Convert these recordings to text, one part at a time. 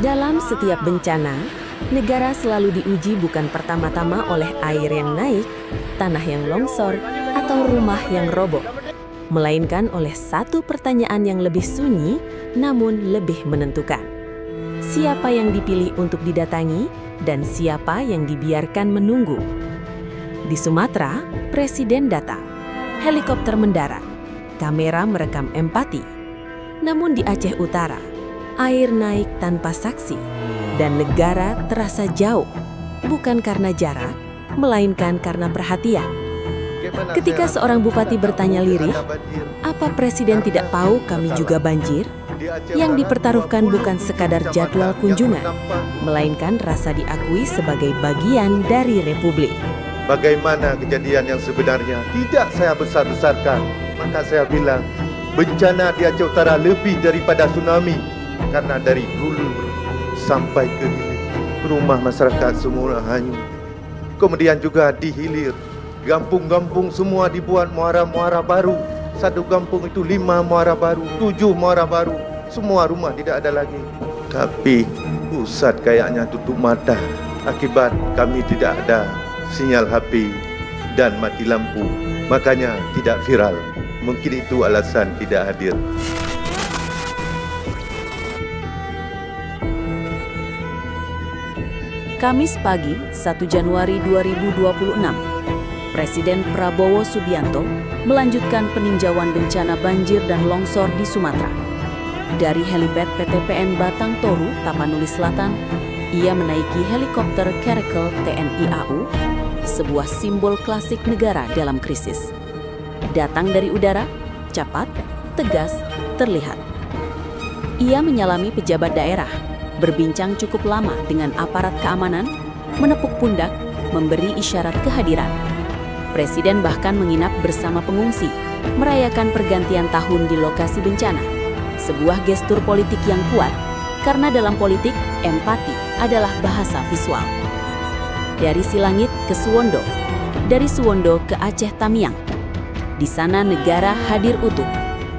Dalam setiap bencana, negara selalu diuji bukan pertama-tama oleh air yang naik, tanah yang longsor, atau rumah yang roboh, melainkan oleh satu pertanyaan yang lebih sunyi namun lebih menentukan. Siapa yang dipilih untuk didatangi dan siapa yang dibiarkan menunggu? Di Sumatera, presiden datang, helikopter mendarat, kamera merekam empati. Namun di Aceh Utara, air naik tanpa saksi dan negara terasa jauh, bukan karena jarak, melainkan karena perhatian. Ketika seorang bupati bertanya lirih, apa presiden tidak tahu kami juga banjir? Yang dipertaruhkan bukan sekadar jadwal kunjungan, melainkan rasa diakui sebagai bagian dari republik. Bagaimana kejadian yang sebenarnya tidak saya besar-besarkan. Maka saya bilang, bencana di Aceh Utara lebih daripada tsunami. Karena dari hulu sampai ke hilir, rumah masyarakat semua hanyut. Kemudian juga di hilir, kampung-kampung semua dibuat muara-muara baru. Satu kampung itu 5 muara baru, 7 muara baru. Semua rumah tidak ada lagi. Tapi pusat kayaknya tutup mata akibat kami tidak ada sinyal HP dan mati lampu. Makanya tidak viral. Mungkin itu alasan tidak hadir. Kamis pagi, 1 Januari 2026, Presiden Prabowo Subianto melanjutkan peninjauan bencana banjir dan longsor di Sumatera. Dari helipad PTPN Batang Toru, Tapanuli Selatan, ia menaiki helikopter Caracal TNI AU, sebuah simbol klasik negara dalam krisis. Datang dari udara, cepat, tegas, terlihat. Ia menyalami pejabat daerah, berbincang cukup lama dengan aparat keamanan, menepuk pundak, memberi isyarat kehadiran. Presiden bahkan menginap bersama pengungsi, merayakan pergantian tahun di lokasi bencana. Sebuah gestur politik yang kuat, karena dalam politik, empati adalah bahasa visual. Dari Silangit ke Suwondo, dari Suwondo ke Aceh Tamiang. Di sana negara hadir utuh,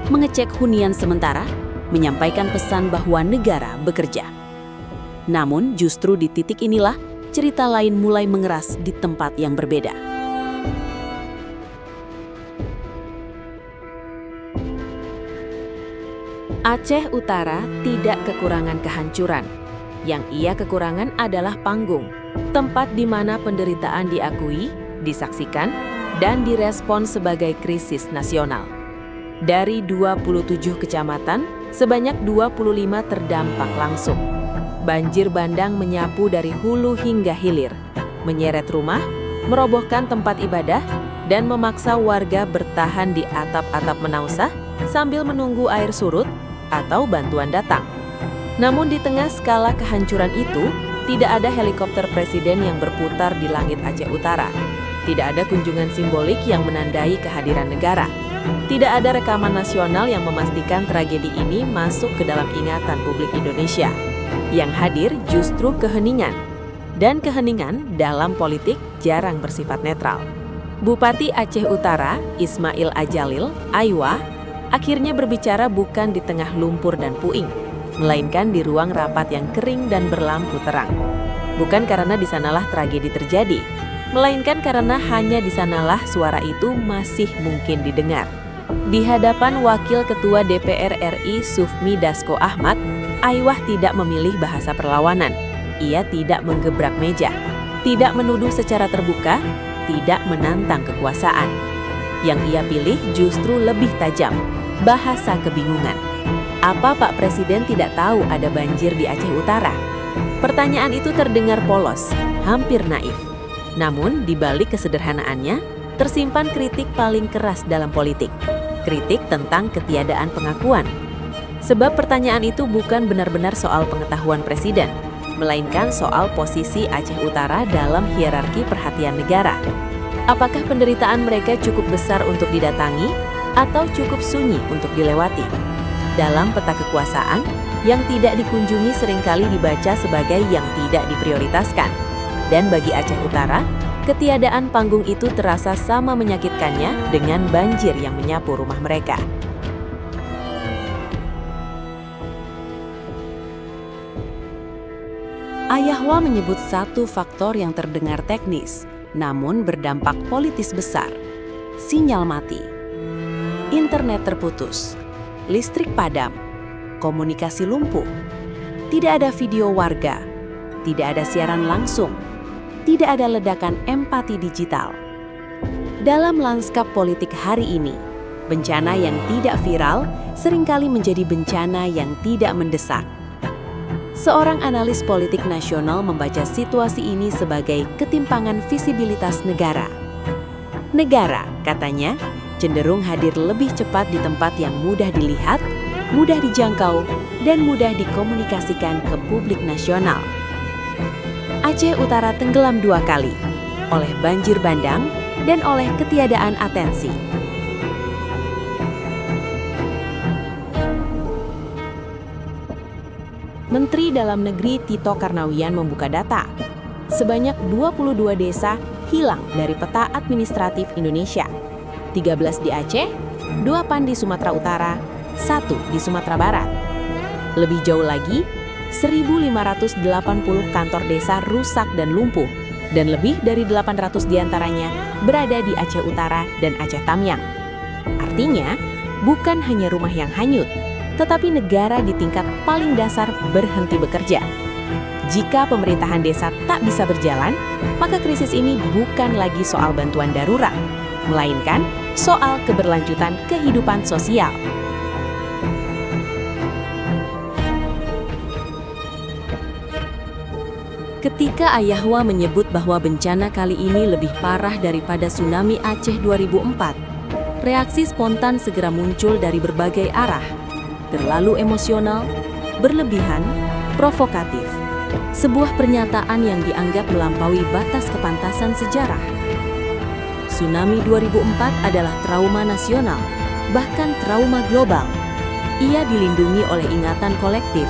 mengecek hunian sementara, menyampaikan pesan bahwa negara bekerja. Namun justru di titik inilah cerita lain mulai mengeras di tempat yang berbeda. Aceh Utara tidak kekurangan kehancuran. Yang ia kekurangan adalah panggung, tempat di mana penderitaan diakui, disaksikan, dan direspon sebagai krisis nasional. Dari 27 kecamatan, sebanyak 25 terdampak langsung. Banjir bandang menyapu dari hulu hingga hilir, menyeret rumah, merobohkan tempat ibadah, dan memaksa warga bertahan di atap-atap menausah sambil menunggu air surut atau bantuan datang. Namun di tengah skala kehancuran itu, tidak ada helikopter presiden yang berputar di langit Aceh Utara. Tidak ada kunjungan simbolik yang menandai kehadiran negara. Tidak ada rekaman nasional yang memastikan tragedi ini masuk ke dalam ingatan publik Indonesia. Yang hadir justru keheningan. Dan keheningan dalam politik jarang bersifat netral. Bupati Aceh Utara, Ismail Ajalil, Aiwa, akhirnya berbicara bukan di tengah lumpur dan puing, melainkan di ruang rapat yang kering dan berlampu terang. Bukan karena di sanalah tragedi terjadi, melainkan karena hanya di sanalah suara itu masih mungkin didengar. Di hadapan Wakil Ketua DPR RI Sufmi Dasko Ahmad, Aiwah tidak memilih bahasa perlawanan. Ia tidak menggebrak meja, tidak menuduh secara terbuka, tidak menantang kekuasaan. Yang ia pilih justru lebih tajam, bahasa kebingungan. Apa Pak Presiden tidak tahu ada banjir di Aceh Utara? Pertanyaan itu terdengar polos, hampir naif. Namun, di balik kesederhanaannya, tersimpan kritik paling keras dalam politik. Kritik tentang ketiadaan pengakuan. Sebab pertanyaan itu bukan benar-benar soal pengetahuan Presiden, melainkan soal posisi Aceh Utara dalam hierarki perhatian negara. Apakah penderitaan mereka cukup besar untuk didatangi atau cukup sunyi untuk dilewati? Dalam peta kekuasaan, yang tidak dikunjungi seringkali dibaca sebagai yang tidak diprioritaskan. Dan bagi Aceh Utara, ketiadaan panggung itu terasa sama menyakitkannya dengan banjir yang menyapu rumah mereka. Ayahwa menyebut satu faktor yang terdengar teknis, namun berdampak politis besar. Sinyal mati, internet terputus, listrik padam, komunikasi lumpuh, tidak ada video warga, tidak ada siaran langsung, tidak ada ledakan empati digital. Dalam lanskap politik hari ini, bencana yang tidak viral seringkali menjadi bencana yang tidak mendesak. Seorang analis politik nasional membaca situasi ini sebagai ketimpangan visibilitas negara. Negara, katanya, cenderung hadir lebih cepat di tempat yang mudah dilihat, mudah dijangkau, dan mudah dikomunikasikan ke publik nasional. Aceh Utara tenggelam 2 kali, oleh banjir bandang dan oleh ketiadaan atensi. Menteri Dalam Negeri Tito Karnavian membuka data. Sebanyak 22 desa hilang dari peta administratif Indonesia. 13 di Aceh, 2 di Sumatera Utara, 1 di Sumatera Barat. Lebih jauh lagi, 1.580 kantor desa rusak dan lumpuh, dan lebih dari 800 diantaranya berada di Aceh Utara dan Aceh Tamiang. Artinya, bukan hanya rumah yang hanyut, tetapi negara di tingkat paling dasar berhenti bekerja. Jika pemerintahan desa tak bisa berjalan, maka krisis ini bukan lagi soal bantuan darurat, melainkan soal keberlanjutan kehidupan sosial. Ketika Ayahwa menyebut bahwa bencana kali ini lebih parah daripada tsunami Aceh 2004, reaksi spontan segera muncul dari berbagai arah. Terlalu emosional, berlebihan, provokatif. Sebuah pernyataan yang dianggap melampaui batas kepantasan sejarah. Tsunami 2004 adalah trauma nasional, bahkan trauma global. Ia dilindungi oleh ingatan kolektif,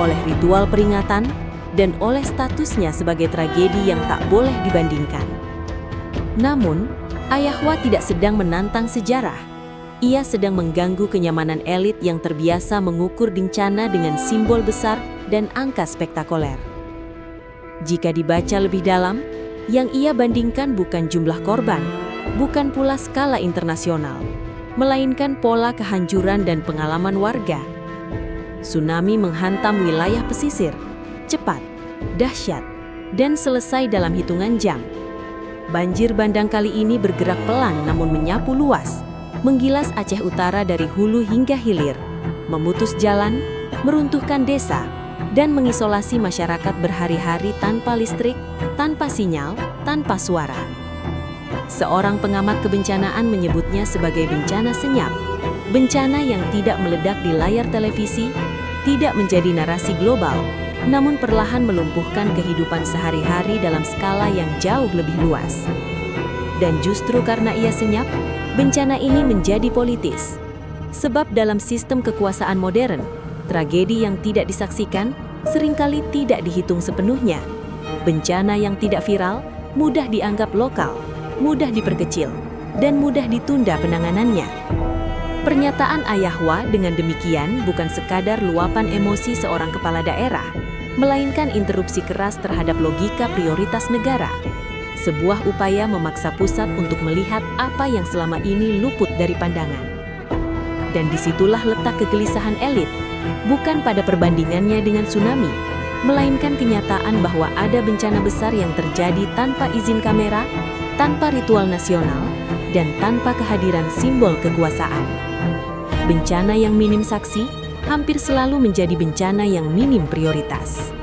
oleh ritual peringatan, dan oleh statusnya sebagai tragedi yang tak boleh dibandingkan. Namun, Ayahwa tidak sedang menantang sejarah. Ia sedang mengganggu kenyamanan elit yang terbiasa mengukur bencana dengan simbol besar dan angka spektakuler. Jika dibaca lebih dalam, yang ia bandingkan bukan jumlah korban, bukan pula skala internasional, melainkan pola kehancuran dan pengalaman warga. Tsunami menghantam wilayah pesisir, cepat, dahsyat, dan selesai dalam hitungan jam. Banjir bandang kali ini bergerak pelan namun menyapu luas, menggilas Aceh Utara dari hulu hingga hilir, memutus jalan, meruntuhkan desa, dan mengisolasi masyarakat berhari-hari tanpa listrik, tanpa sinyal, tanpa suara. Seorang pengamat kebencanaan menyebutnya sebagai bencana senyap, bencana yang tidak meledak di layar televisi, tidak menjadi narasi global, namun perlahan melumpuhkan kehidupan sehari-hari dalam skala yang jauh lebih luas. Dan justru karena ia senyap, bencana ini menjadi politis. Sebab dalam sistem kekuasaan modern, tragedi yang tidak disaksikan seringkali tidak dihitung sepenuhnya. Bencana yang tidak viral mudah dianggap lokal, mudah diperkecil, dan mudah ditunda penanganannya. Pernyataan Ayahwa dengan demikian bukan sekadar luapan emosi seorang kepala daerah, melainkan interupsi keras terhadap logika prioritas negara. Sebuah upaya memaksa pusat untuk melihat apa yang selama ini luput dari pandangan. Dan disitulah letak kegelisahan elit, bukan pada perbandingannya dengan tsunami, melainkan kenyataan bahwa ada bencana besar yang terjadi tanpa izin kamera, tanpa ritual nasional, dan tanpa kehadiran simbol kekuasaan. Bencana yang minim saksi hampir selalu menjadi bencana yang minim prioritas.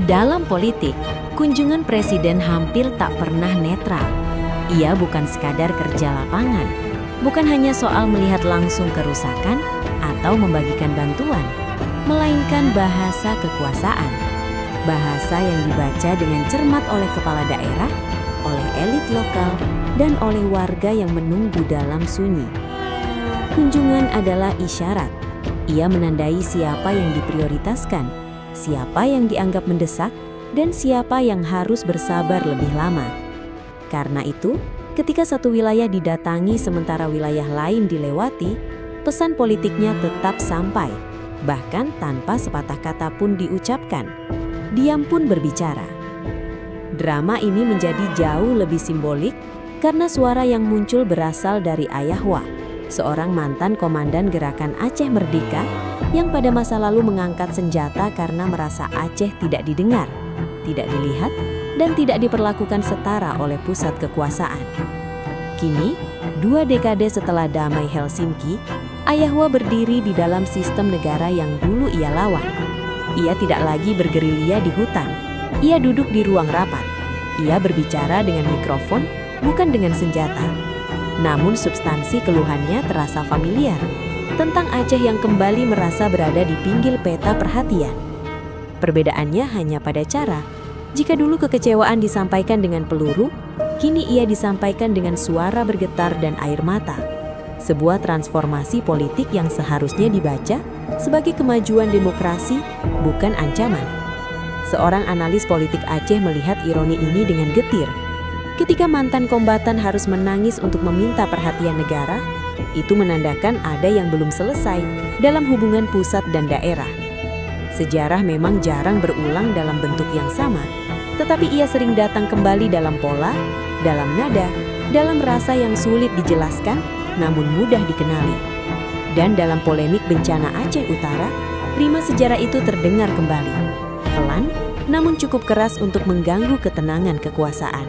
Dalam politik, kunjungan presiden hampir tak pernah netral. Ia bukan sekadar kerja lapangan, bukan hanya soal melihat langsung kerusakan atau membagikan bantuan, melainkan bahasa kekuasaan. Bahasa yang dibaca dengan cermat oleh kepala daerah, oleh elit lokal, dan oleh warga yang menunggu dalam sunyi. Kunjungan adalah isyarat. Ia menandai siapa yang diprioritaskan, siapa yang dianggap mendesak, dan siapa yang harus bersabar lebih lama. Karena itu, ketika satu wilayah didatangi sementara wilayah lain dilewati, pesan politiknya tetap sampai, bahkan tanpa sepatah kata pun diucapkan. Diam pun berbicara. Drama ini menjadi jauh lebih simbolik karena suara yang muncul berasal dari Ayahwa, seorang mantan komandan gerakan Aceh Merdeka yang pada masa lalu mengangkat senjata karena merasa Aceh tidak didengar, tidak dilihat, dan tidak diperlakukan setara oleh pusat kekuasaan. Kini, 2 dekade setelah damai Helsinki, Ayahwa berdiri di dalam sistem negara yang dulu ia lawan. Ia tidak lagi bergerilya di hutan. Ia duduk di ruang rapat. Ia berbicara dengan mikrofon, bukan dengan senjata. Namun substansi keluhannya terasa familiar, tentang Aceh yang kembali merasa berada di pinggir peta perhatian. Perbedaannya hanya pada cara. Jika dulu kekecewaan disampaikan dengan peluru, kini ia disampaikan dengan suara bergetar dan air mata. Sebuah transformasi politik yang seharusnya dibaca sebagai kemajuan demokrasi, bukan ancaman. Seorang analis politik Aceh melihat ironi ini dengan getir. Ketika mantan kombatan harus menangis untuk meminta perhatian negara, itu menandakan ada yang belum selesai dalam hubungan pusat dan daerah. Sejarah memang jarang berulang dalam bentuk yang sama, tetapi ia sering datang kembali dalam pola, dalam nada, dalam rasa yang sulit dijelaskan, namun mudah dikenali. Dan dalam polemik bencana Aceh Utara, rima sejarah itu terdengar kembali. Pelan, namun cukup keras untuk mengganggu ketenangan kekuasaan.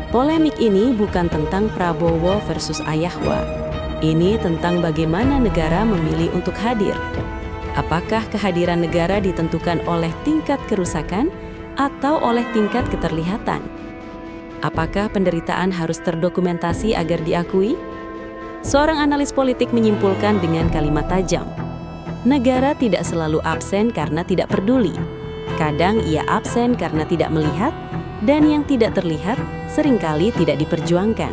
Polemik ini bukan tentang Prabowo versus Ayahwa. Ini tentang bagaimana negara memilih untuk hadir. Apakah kehadiran negara ditentukan oleh tingkat kerusakan atau oleh tingkat keterlihatan? Apakah penderitaan harus terdokumentasi agar diakui? Seorang analis politik menyimpulkan dengan kalimat tajam. Negara tidak selalu absen karena tidak peduli. Kadang ia absen karena tidak melihat, dan yang tidak terlihat seringkali tidak diperjuangkan.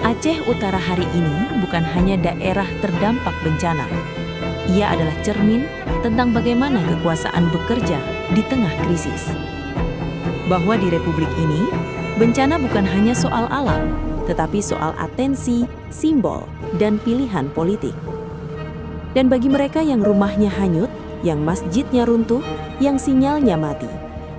Aceh Utara hari ini bukan hanya daerah terdampak bencana. Ia adalah cermin tentang bagaimana kekuasaan bekerja di tengah krisis. Bahwa di Republik ini, bencana bukan hanya soal alam, tetapi soal atensi, simbol, dan pilihan politik. Dan bagi mereka yang rumahnya hanyut, yang masjidnya runtuh, yang sinyalnya mati,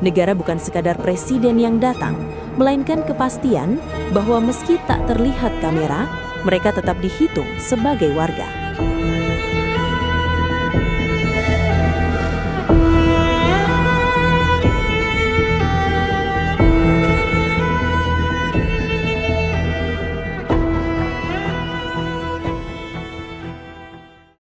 negara bukan sekadar presiden yang datang, melainkan kepastian bahwa meski tak terlihat kamera, mereka tetap dihitung sebagai warga.